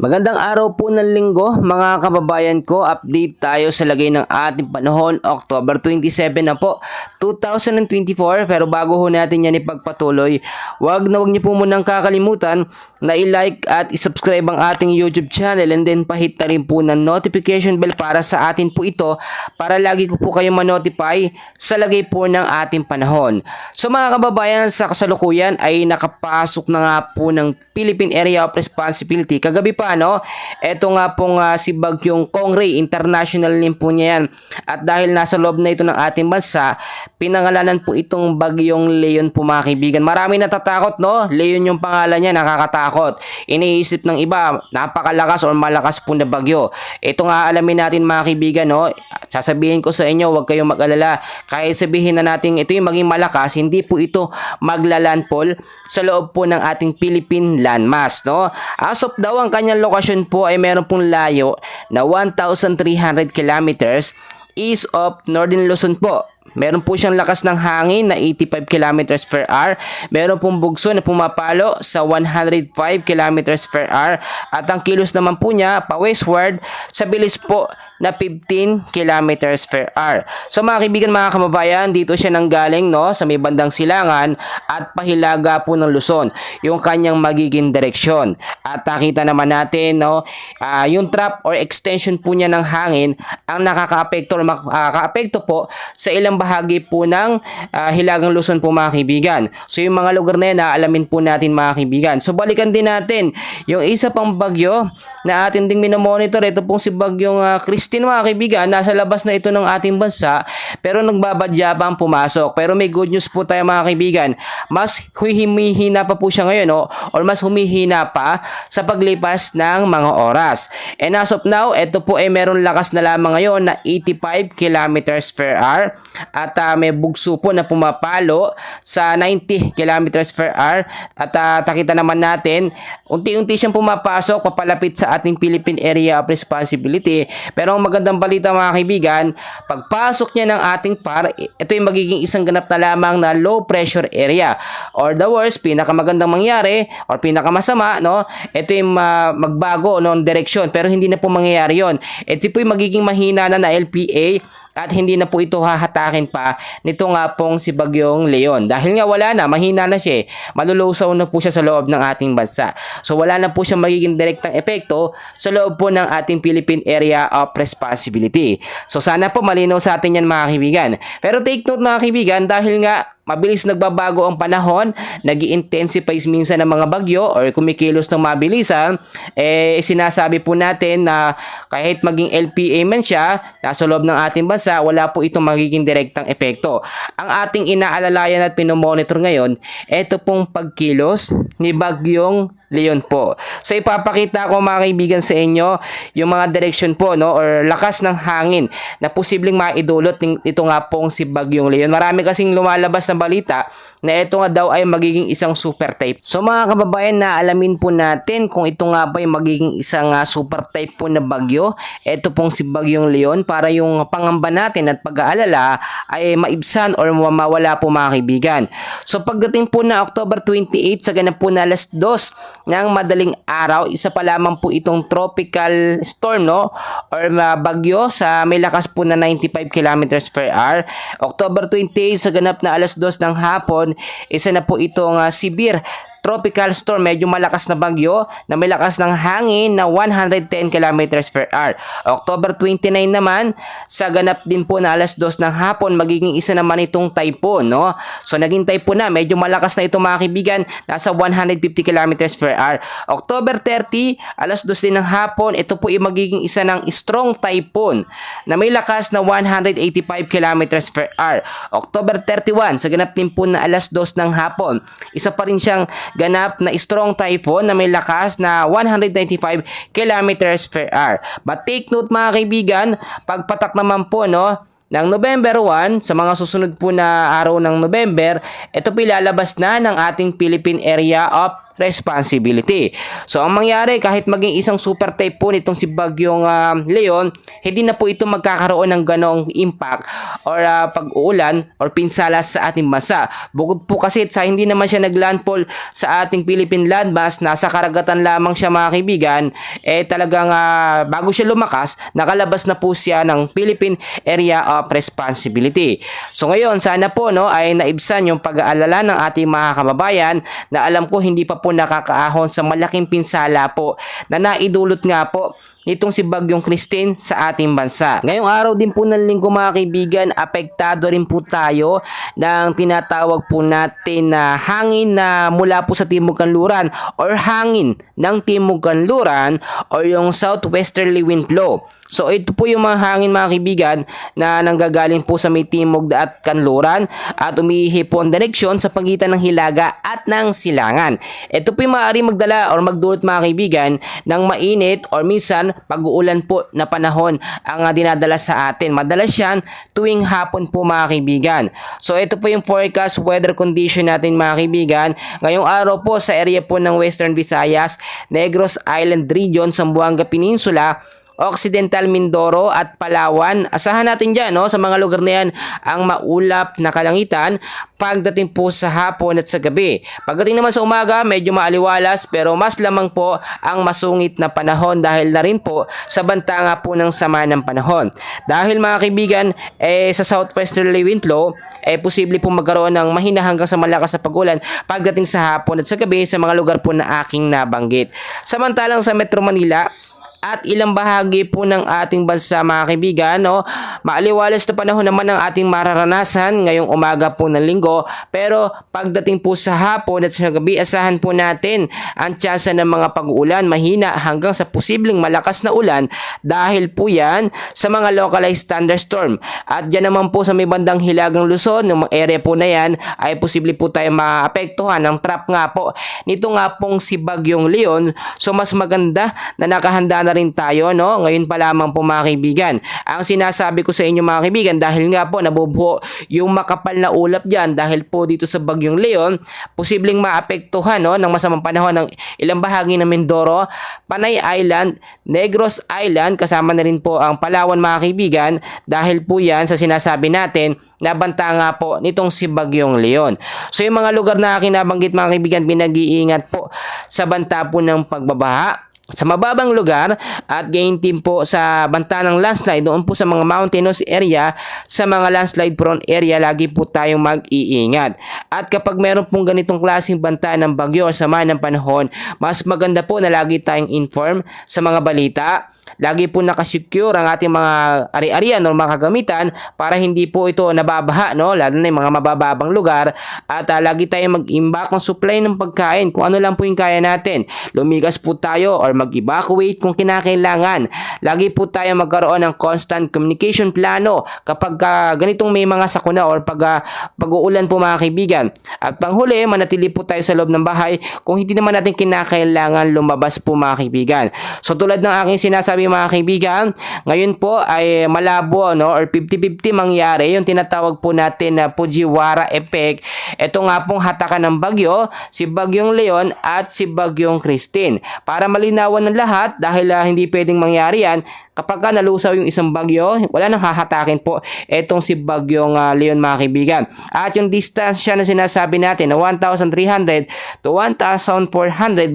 Magandang araw po ng linggo mga kababayan ko. Update tayo sa lagay ng ating panahon. October 27 na po 2024. Pero bago ho natin yan ipagpatuloy, wag niyo po munang kakalimutan na i-like at i-subscribe ang ating YouTube channel, and then pahit na rin po ng notification bell para sa atin po ito, para lagi ko po kayo ma-notify sa lagay po ng ating panahon. So mga kababayan, sa kasalukuyan ay nakapasok na nga po ng Philippine Area of Responsibility. Kagabi pa, no? Ito nga pong si Bagyong Kongray, international name po niya yan. At dahil nasa loob na ito ng ating bansa, pinangalanan po itong Bagyong Leon po mga kaibigan. Marami natatakot, no? Leon yung pangalan niya, nakakatakot. Iniisip ng iba, napakalakas o malakas po na bagyo. Ito nga alamin natin mga kaibigan, no? Sasabihin ko sa inyo, huwag kayong mag-alala. Kahit sabihin na natin ito yung maging malakas, hindi po ito maglalandfall sa loob po ng ating Philippine landmass, no? As of daw, ang kanyang lokasyon po ay meron pong layo na 1,300 kilometers east of Northern Luzon po. Meron po siyang lakas ng hangin na 85 kilometers per hour. Meron pong bugso na pumapalo sa 105 kilometers per hour. At ang kilos naman po niya pa westward sa bilis po na 15 kilometers per hour. So mga kaibigan, mga kababayan, dito siya nanggaling, no, sa may bandang Silangan at pahilaga po ng Luzon, yung kanyang magiging direksyon. At nakita naman natin, no, yung trap or extension po niya ng hangin ang nakakaapekto or makakaapekto po sa ilang bahagi po ng hilagang Luzon po mga kaibigan. So yung mga lugar na yan, alamin po natin mga kaibigan. So balikan din natin yung isa pang bagyo na atin ding minomonitor. Ito pong si Bagyong Christine mga kaibigan. Nasa labas na ito ng ating bansa pero nagbabadya pa ang pumasok. Pero may good news po tayo mga kaibigan. Mas humihina pa po siya ngayon, no? Or mas humihina pa sa paglipas ng mga oras. And as of now, ito po ay meron lakas na lamang ngayon na 85 kilometers per hour. At may bugso po na pumapalo sa 90 kilometers per hour. At nakita naman natin, unti-unti siyang pumapasok papalapit sa ating Philippine Area of Responsibility. Pero ang magandang balita mga kaibigan, pagpasok niya ng ating PAR, ito yung magiging isang ganap na lamang na low pressure area. Or the worst, pinakamagandang mangyari or pinakamasama, no? Ito yung magbago ng direksyon, pero hindi na po mangyayari yon. Ito po yung magiging mahina na LPA at hindi na po ito hahatakin pa nito nga pong si Bagyong Leon. Dahil nga wala na, mahina na siya. Malulusaw na po siya sa loob ng ating bansa. So wala na po siyang magiging direktang epekto sa loob po ng ating Philippine Area of Responsibility. So sana po malinaw sa atin yan mga kaibigan. Pero take note mga kaibigan, dahil nga mabilis nagbabago ang panahon, nag-i-intensify minsan ng mga bagyo or kumikilos ng mabilisan, sinasabi po natin na kahit maging LPA man siya, nasa loob ng ating bansa, wala po itong magiging direktang epekto. Ang ating inaalalayan at pinomonitor ngayon, ito pong pagkilos ni Bagyong Leon po. So ipapakita ko mga kaibigan sa inyo yung mga direction po, no, or lakas ng hangin na posibleng maidulot ito nga pong si Bagyong Leon. Marami kasing lumalabas na balita na ito nga daw ay magiging isang super type. So mga kababayan, na alamin po natin kung ito nga ba ay magiging isang super type po na bagyo. Ito pong si Bagyong Leon, para yung pangamba natin at pag-aalala ay maibsan or mawala po mga kaibigan. So pagdating po na October 28 sa ganap po na alas 2 ng madaling araw, isa pa lamang po itong tropical storm, no, or bagyo sa may lakas po na 95 kilometers per hour. October 28 sa ganap na alas 2 ng hapon, isa na po itong severe tropical storm, medyo malakas na bagyo na may lakas ng hangin na 110 kilometers per hour. October 29 naman, sa ganap din po na alas 2 ng hapon, magiging isa naman itong typhoon, no? So naging typhoon na, medyo malakas na ito mga kaibigan, nasa 150 kilometers per hour. October 30, alas 2 din ng hapon, ito po ay magiging isa ng strong typhoon na may lakas na 185 kilometers per hour. October 31, sa ganap din po na alas 2 ng hapon, isa pa rin siyang ganap na strong typhoon na may lakas na 195 kilometers per hour. But take note mga kaibigan, pagpatak naman po, no, ng November 1, sa mga susunod po na araw ng November, ito po ilalabas na ng ating Philippine Area of responsibility. So ang mangyari, kahit maging isang super typhoon itong si Bagyong Leon, hindi na po ito magkakaroon ng ganong impact or pag-uulan or pinsala sa ating bansa. Bukod po kasi sa hindi naman siya naglandfall sa ating Philippine landmass, nasa karagatan lamang siya mga kaibigan, talagang bago siya lumakas, nakalabas na po siya ng Philippine Area of Responsibility. So ngayon, sana po ay naibsan yung pag-aalala ng ating mga kababayan na alam ko hindi pa po nakakaahon sa malaking pinsala po na naidulot nga po itong si Bagyong Christine sa ating bansa. Ngayong araw din po ng linggo mga kaibigan, apektado rin po tayo ng tinatawag po natin na hangin na mula po sa Timog Kanluran or hangin ng Timog Kanluran or yung southwesterly wind flow. So ito po yung mga hangin mga kaibigan na nanggagaling po sa may Timog at Kanluran at umiihi po ang direksyon sa pagitan ng Hilaga at ng Silangan. Ito po yung maaari magdala or magdulot mga kaibigan ng mainit or minsan pag-uulan po na panahon ang dinadala sa atin. Madalas yan tuwing hapon po mga kaibigan. So ito po yung forecast weather condition natin mga kaibigan. Ngayong araw po sa area po ng Western Visayas, Negros Island Region, Zamboanga Peninsula, Occidental Mindoro at Palawan. Asahan natin dyan sa mga lugar na yan ang maulap na kalangitan pagdating po sa hapon at sa gabi. Pagdating naman sa umaga, medyo maaliwalas pero mas lamang po ang masungit na panahon dahil na rin po sa banta nga po ng sama ng panahon. Dahil mga kaibigan, sa southwesterly wind flow, posible po magkaroon ng mahina hanggang sa malakas na pag-ulan pagdating sa hapon at sa gabi sa mga lugar po na aking nabanggit. Samantalang sa Metro Manila, at ilang bahagi po ng ating bansa mga kaibigan, maaliwalas na panahon naman ang ating mararanasan ngayong umaga po ng linggo, pero pagdating po sa hapon at sa gabi, asahan po natin ang tsansa ng mga pag-uulan, mahina hanggang sa posibleng malakas na ulan dahil po yan sa mga localized thunderstorm. At dyan naman po sa may bandang Hilagang Luzon, ng mga area po na yan, ay posible po tayo maapektuhan ng trap nga po nito nga pong si Bagyong Leon. So mas maganda na nakahanda na rin tayo ngayon pa lamang po mga kaibigan. Ang sinasabi ko sa inyo mga kaibigan, dahil nga po nabubuo yung makapal na ulap dyan dahil po dito sa Bagyong Leon, posibleng maapektuhan ng masamang panahon ng ilang bahagi ng Mindoro, Panay Island, Negros Island, kasama na rin po ang Palawan mga kaibigan dahil po yan sa sinasabi natin na banta nga po nitong si Bagyong Leon. So yung mga lugar na aking nabanggit mga kaibigan, pinag-iingat po sa banta po ng pagbabaha sa mababang lugar at gain team po sa banta ng landslide doon po sa mga mountainous area, sa mga landslide prone area, lagi po tayong mag-iingat. At kapag meron pong ganitong klaseng banta ng bagyo o sama ng panahon, mas maganda po na lagi tayong inform sa mga balita. Lagi po nakasecure ang ating mga ari-arian o mga kagamitan para hindi po ito nababaha, lalo na yung mga mabababang lugar. At lagi tayong mag-imbak ng supply ng pagkain kung ano lang po yung kaya natin. Lumigas po tayo or mag-evacuate kung kinakailangan. Lagi po tayo magkaroon ng constant communication plano kapag ganitong may mga sakuna or pag-uulan po mga kaibigan. At panghuli, manatili po tayo sa loob ng bahay kung hindi naman natin kinakailangan lumabas po mga kaibigan. So tulad ng aking sinasabi mga kaibigan, ngayon po ay malabo or 50-50 mangyari yung tinatawag po natin na Fujiwara effect. Ito nga pong hatakan ng bagyo, si Bagyong Leon at si Bagyong Christine. Para malinawan ng lahat, dahil hindi pwedeng mangyari yan kapag nalusaw yung isang bagyo, wala nang hahatakin po etong si Bagyong Leon mga kaibigan. At yung distansya na sinasabi natin na 1,300 to 1,400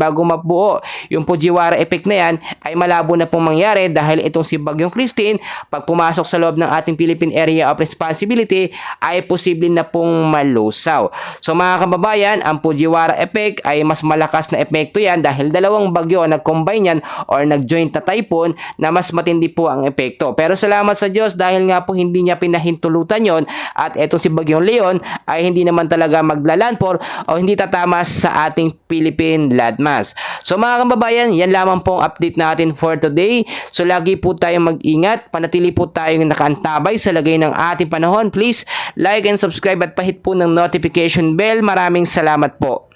bago mabuo yung Fujiwara effect na yan, ay malabo na pong mangyari dahil itong si Bagyong Christine, pag pumasok sa loob ng ating Philippine Area of Responsibility, ay posible na pong malusaw. So mga kababayan, ang Fujiwara effect ay mas malakas na epekto yan dahil dalawang bagyo nag-combine yan or nag-joint na typhoon na mas matindi po ang epekto. Pero salamat sa Diyos dahil nga po hindi niya pinahintulutan yon at etong si Bagyong Leon ay hindi naman talaga maglalandfall o hindi tatamas sa ating Philippine landmass. So mga kababayan, yan lamang pong update natin for today. So lagi po tayong mag-ingat, panatili po tayong nakaantabay sa lagay ng ating panahon. Please like and subscribe at pahit po ng notification bell. Maraming salamat po.